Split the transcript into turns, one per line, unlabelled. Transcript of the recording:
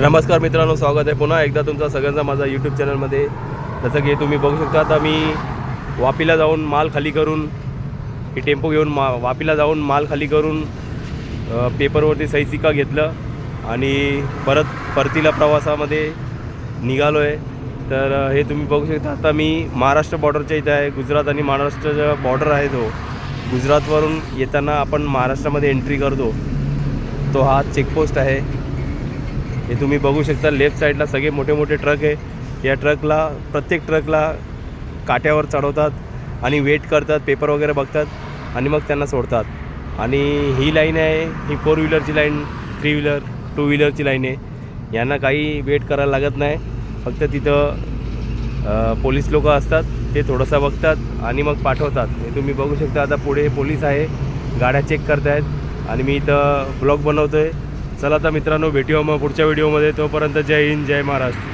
नमस्कार मित्रांनो, स्वागत आहे पुन्हा एकदा तुमचा सगळ्यांचा माझा यूट्यूब चॅनलमध्ये। जसं की तुम्ही बघू शकता, आता मी वापीला जाऊन माल खाली करून ही टेम्पो घेऊन वापीला जाऊन माल खाली करून पेपरवरती सही सिक्का घेतलं आणि परतीला प्रवासामध्ये निघालो आहे। तर हे तुम्ही बघू शकता, आता मी महाराष्ट्र बॉर्डरच्या इथे आहे। गुजरात आणि महाराष्ट्राचा बॉर्डर आहे तो। गुजरातवरून येताना आपण महाराष्ट्रामध्ये एंट्री करतो तो हा चेकपोस्ट आहे। हे तुम्ही बघू शकता, लेफ्ट साईडला सगळे मोठे मोठे ट्रक आहे। या ट्रकला प्रत्येक ट्रकला काट्यावर चढवतात आणि वेट करतात, पेपर वगैरे बघतात आणि मग त्यांना सोडतात। आणि ही लाईन आहे, ही 4 व्हीलरची लाईन, 3 व्हीलर 2 व्हीलरची लाईन आहे। यांना काही वेट करायला लागत नाही, फक्त तिथं पोलीस लोक असतात, ते थोडंसं बघतात आणि मग पाठवतात। हे तुम्ही बघू शकता, आता पुढे पोलीस आहे, गाड्या चेक करत आहेत आणि मी इथं ब्लॉग बनवतो आहे। चला आता मित्रांनो, भेटूया मग पुढच्या व्हिडिओमध्ये। तोपर्यंत जय हिंद, जय महाराष्ट्र।